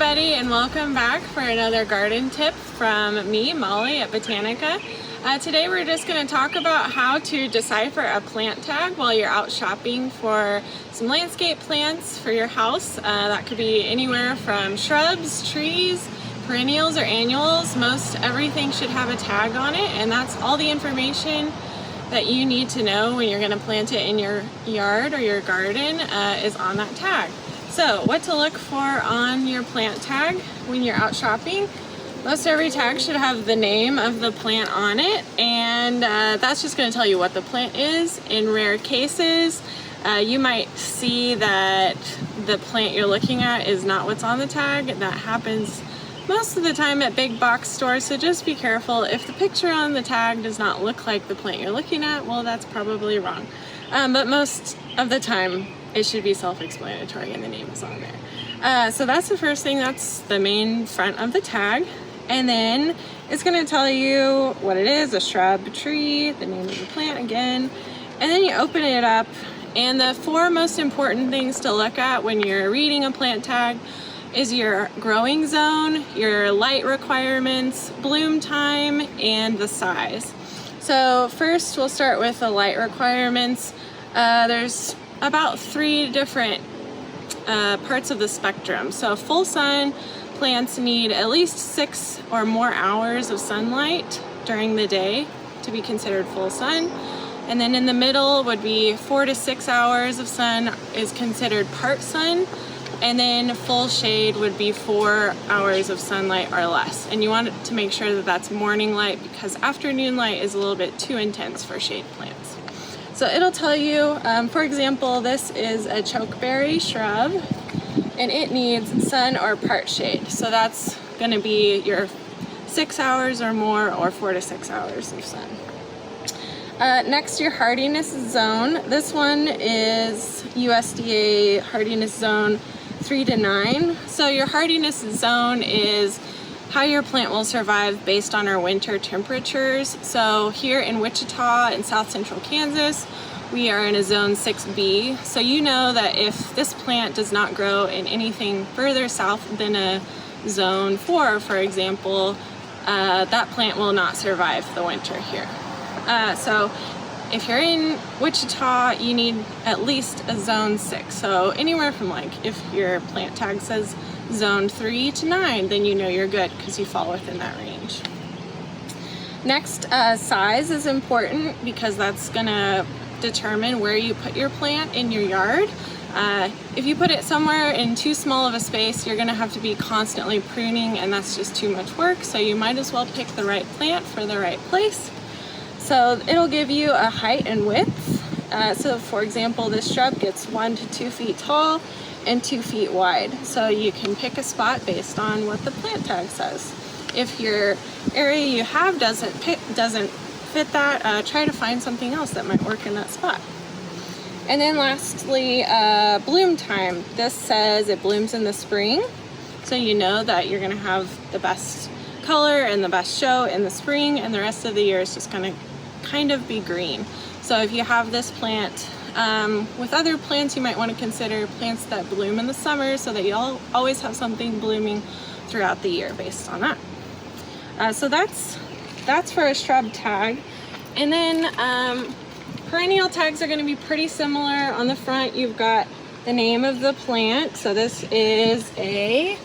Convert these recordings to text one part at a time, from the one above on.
everybody, and welcome back for another garden tip from me, Molly at Botanica. Today we're just going to talk about how to decipher a plant tag while you're out shopping for some landscape plants for your house. That could be anywhere from shrubs, trees, perennials, or annuals. Most everything should have a tag on it, and that's all the information that you need to know when you're going to plant it in your yard or your garden is on that tag. So what to look for on your plant tag when you're out shopping. Most every tag should have the name of the plant on it, and that's just going to tell you what the plant is. In rare cases, you might see that the plant you're looking at is not what's on the tag. That happens most of the time at big box stores, so just be careful. If the picture on the tag does not look like the plant you're looking at, well, that's probably wrong. But most of the time, it should be self-explanatory and the name is on there. So that's the first thing. That's the main front of the tag. And then it's going to tell you what it is, a shrub, a tree, the name of the plant again. And then you open it up, and the four most important things to look at when you're reading a plant tag is your growing zone, your light requirements, bloom time, and the size. So first we'll start with the light requirements. There's about 3 different parts of the spectrum. So full sun plants need at least 6 or more hours of sunlight during the day to be considered full sun. And then in the middle would be 4 to 6 hours of sun is considered part sun. And then full shade would be 4 hours of sunlight or less. And you want to make sure that that's morning light, because afternoon light is a little bit too intense for shade plants. So it'll tell you, for example, this is a chokeberry shrub, and it needs sun or part shade. So that's going to be your 6 hours or more, or 4 to 6 hours of sun. Next, your hardiness zone. This one is USDA hardiness zone 3 to 9. So your hardiness zone is how your plant will survive based on our winter temperatures. So here in Wichita in south central Kansas, we are in a zone 6B. So you know that if this plant does not grow in anything further south than a zone 4, for example, that plant will not survive the winter here. So if you're in Wichita, you need at least a zone 6. So anywhere from, like, if your plant tag says zone 3 to 9, then you know you're good because you fall within that range. Next, size is important because that's gonna determine where you put your plant in your yard. If you put it somewhere in too small of a space, you're gonna have to be constantly pruning, and that's just too much work. So you might as well pick the right plant for the right place. So it'll give you a height and width. So for example, this shrub gets 1 to 2 feet tall and 2 feet wide. So you can pick a spot based on what the plant tag says. If your area you have doesn't fit that, try to find something else that might work in that spot. And then lastly, bloom time. This says it blooms in the spring. So you know that you're gonna have the best color and the best show in the spring, and the rest of the year is just gonna kind of be green. So if you have this plant with other plants, you might want to consider plants that bloom in the summer, so that you'll always have something blooming throughout the year based on that. So that's for a shrub tag. And then perennial tags are going to be pretty similar. On the front you've got the name of the plant. So this is a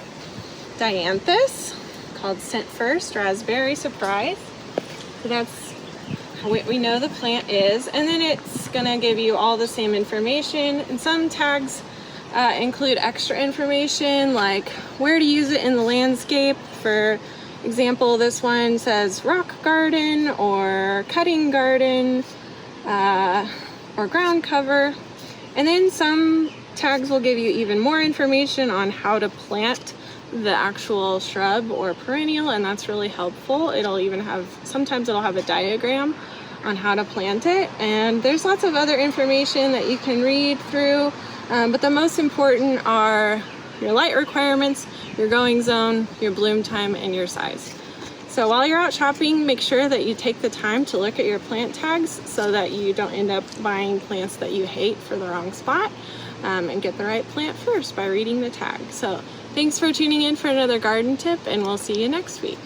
dianthus called Scent First Raspberry Surprise. So that's what we know the plant is. And then it's gonna give you all the same information. And some tags include extra information, like where to use it in the landscape. For example, this one says rock garden or cutting garden or ground cover. And then some tags will give you even more information on how to plant the actual shrub or perennial, and that's really helpful. It'll even have, sometimes it'll have a diagram on how to plant it, and there's lots of other information that you can read through, but the most important are your light requirements, your growing zone, your bloom time, and your size. So while you're out shopping, make sure that you take the time to look at your plant tags so that you don't end up buying plants that you hate for the wrong spot, and get the right plant first by reading the tag. So Thanks for tuning in for another garden tip, and we'll see you next week.